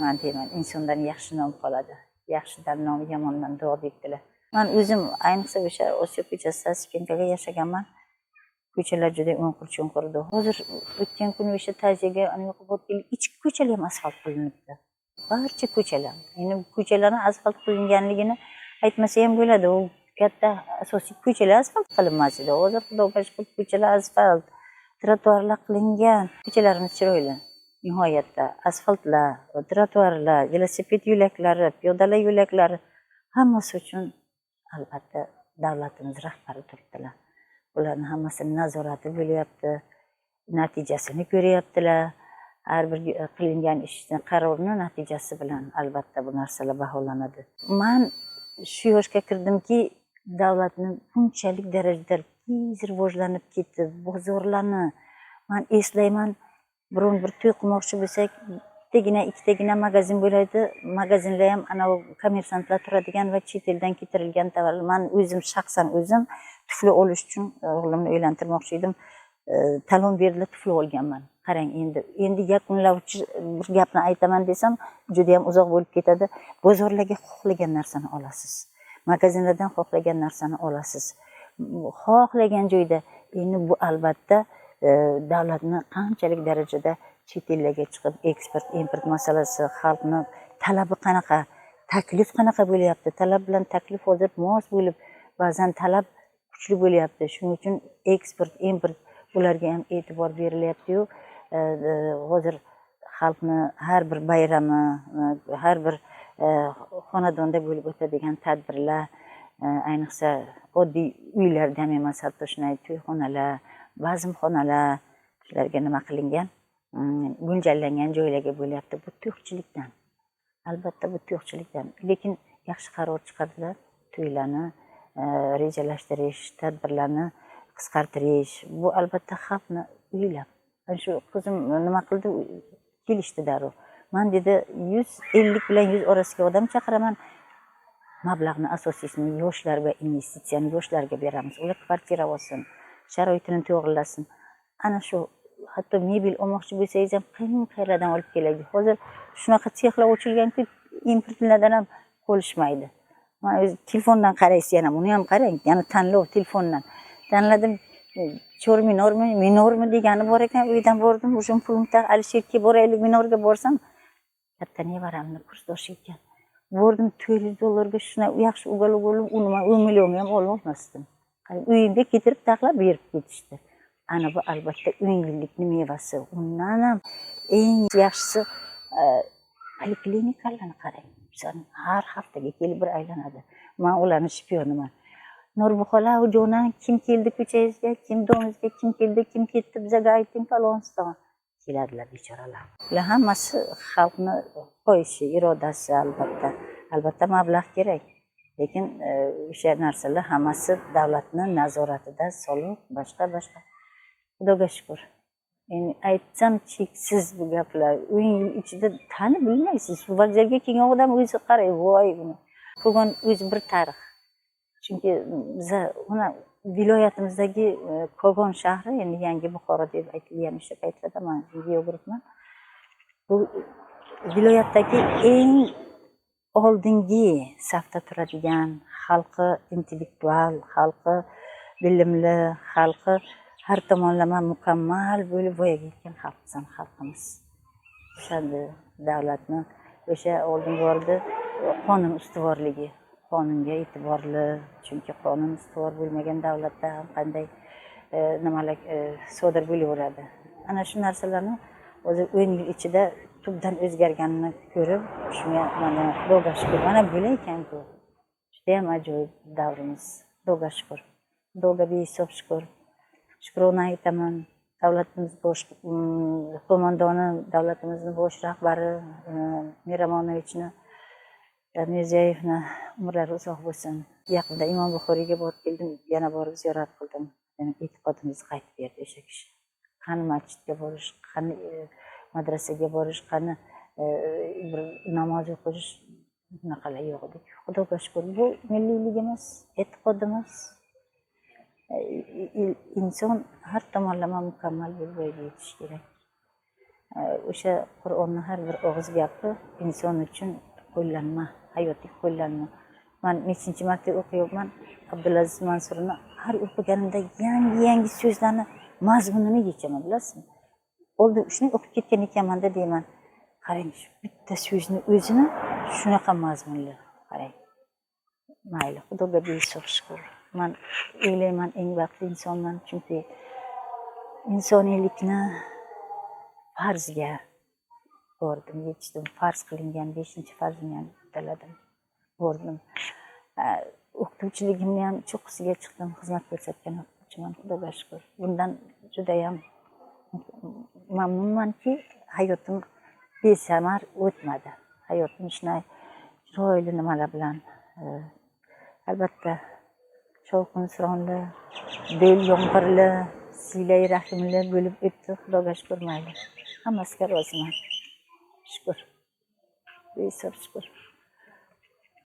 man deyman, insondan yaxshi nom qoladi. Yaxshidan nom, yomondan duo deydilar. Men o'zim ayniqsa o'sha Osiyo ko'chasida Spinkaga yashaganman. Ko'chalar juda o'nqir-cho'nqir edi. Hozir o'tgan kuni o'sha ta'ziyaga anaqa borib keldik, ichki ko'chalar ham asfalt qilinibdi. Barcha ko'chalar. Endi ko'chalarning asfalt qilinganligini aytmasa ham bo'ladi. U katta asosiy ko'chalar asfalt qilinmas edi. Hozir xudoga shukr, ko'chalar asfalt, trotuarlar qilingan. Ko'chalarimiz chiroyli. Nihoyatda asfaltlar, trotuarlar, velosiped yo'laklari, piyodalar yo'laklari hammasi uchun albatta davlatimiz rahbari turibdilar. Ularning hammasini nazorati bo'lyapti, natijasini ko'ryaptilar. Har bir qilingan ishni qarorni natijasi bilan albatta bu narsalar baholanadi. Men shu yoshga kirdimki, davlatni bunchalik darajada tez rivojlanib ketdi, bozorlarni men eslayman, biron bir to'y qilmoqchi bo'lsak, bittagina, ikkitagina magazin bo'ladi. Magazinlar ham ana kommersantlar turadigan va chet eldan keltirilgan tovarlar. Men o'zim shaxsan o'zim tufli olish uchun o'g'limni uylantirmoqchi edim. Talon berdilar, tufli olganman. Qarang, endi yakunlovchi bir gapni aytaman desam, juda ham uzoq bo'lib ketadi. Bozorlarga xohlagan narsani olasiz. Magazinlardan xohlagan narsani olasiz. Xohlagan joyda. Endi bu albatta davlatni qanchalik darajada chet ellarga chiqib eksport, import masalasi, xalqni talabi qanaqa, taklif qanaqa bo'lyapti. Talab bilan taklif hozir mos bo'lib, ba'zan talab kuchli bo'lyapti. Shuning uchun eksport, import bularga ham e'tibor berilyapti-yu. Hozir xalqni har bir bayrami, har bir xonadonda bo'lib o'tadigan tadbirlar, ayniqsa oddiy uylarda ham emas, hatto shunday to'yxonalar, bazmxonalar, shularga nima qilingan, mo'ljallangan joylarga bo'lyapti. Bu to'qchilikdan. Albatta bu to'qchilikdan. Lekin yaxshi qaror chiqardilar. To'ylarni rejalashtirish, tadbirlarni qisqartirish. Bu albatta xalqni o'ylab. Shu qizim nima qildi? Kelishdi darrov. Men dedi 150 bilan 100 orasiga odam chaqiraman. Mablag'ni asosiysi yoshlar va investitsiyani yoshlarga beramiz. Ular kvartira olsin, sharoitini to'g'rilasin. Ana shu hatto mebel olmoqchi bo'lsangiz ham qayerdan olib keladi. Hozir shunaqa sexlar ochilganki, importlardan ham qo'lishmaydi. Men o'z telefondan qaraysiz, yana buni ham qarang, yana tanlov telefondan. Tanladim, chor minormi degani bor ekan, uydan bordim, o'sha pulni Alisherga boraylik, minorga borsam, katta nevaramni kursdoshi ekan. Bordim $400 shuna yaxshi ugalib olib, uni men 10 million ham olib olmasdim. Uyimga keltirib taqlab berib ketishdi. Ana bu albatta o'yinlikning mevasi. Undan ham eng yaxshisi poliklinikalarni qarang. Har haftaga kelib bir aylanadi. Men ularning shpioniman. Nurbuxola, jo'na, kim keldi ko'changizga, kim domingizga, kim keldi, kim ketdi, bizga ayting, falonsidan. Keladilar bechoralar. Ular hammasi xalqni qo'yishi, irodasi albatta. Albatta mablag' kerak. Lekin o'sha narsalar hammasi davlatning nazoratida, soliq, boshqa. Xudoga shukr. Endi aytsam cheksiz bu gaplar. 10 yil ichida tanib bilmaysiz. Shu vokzalga kelgan odam o'zi qaraydi, voy buni. Ko'rgan o'zi bir tarix. Chunki biz uni viloyatimizdagi Kogon shahri, endi yangi Buxoro deb aytilgan o'sha paytlarda men geografman. Bu viloyatdagi eng oldingi safda turadigan, xalqi intellektual, xalqi bilimli, xalqi har tomonlama mukammal bo'lib voyaga yetgan xalqimiz. O'shanda davlatni o'sha oldin bordi, qonun ustuvorligi. Qonunga e'tiborli, chunki qonun ustuvor bo'lmagan davlatda ham qanday nimalar sodir bo'laveradi. Ana shu narsalarni o'zi 10 yil ichida tubdan o'zgarganini ko'rib, shunga mana Xudoga shukr, mana bo'lar ekan-ku. Juda ham ajoyib davrimiz. Xudoga shukr. Xudoga behisob shukr. Shukrona aytaman. Davlatimiz bosh qo'mondoni, davlatimizning bosh rahbari Miramonovichni, Mirziyoyevni umrlari uzoq bo'lsin. Yaqinda Imom Buxoriyga borib keldim, yana borib ziyorat qildim. E'tiqodimizni qaytib berdi o'sha kishi. Qani masjidga borish, qani madrasaga borish, qani bir namoz o'qish, bunaqalar yo'q edi. Xudoga shukr, bu milliyligimiz, e'tiqodimiz. Inson har tomonlama mukammal bo'lib yetishi kerak. o'sha Qur'onni har bir og'iz gapi inson uchun qo'llanma, hayotiy qo'llanma. Men nechinchi marta o'qiyapman Abdulaziz Mansurni, har o'qiganimda yangi so'zlarni mazmunini yechaman, bilasizmi? Oldin shuni o'qib ketgan ekanman-da deyman. Qarang, shu bitta so'zni o'zini shunaqa mazmunli. Qarang. Mayli, Xudoga behisob shukr. Men o'ylayman eng baxtli insonman, chunki insoniylikni farzga bordim, yetishdim. Farz qilingan 5-farzimni ham uddaladim. Bordim. O'qituvchiligimni ham cho'qqisiga chiqdim, xizmat ko'rsatgan o'qituvchiman, Xudoga shukr. Bundan juda ham mamnunmanki, hayotim besamar o'tmadi. Hayotim shunday chiroyli nimalar bilan, albatta shovqin-suronli, bel yomg'irli, siylay rahimli bo'lib o'tdi. Xudoga shukr, mayli. Hammasiga roziman. Shukr. Behisob shukr.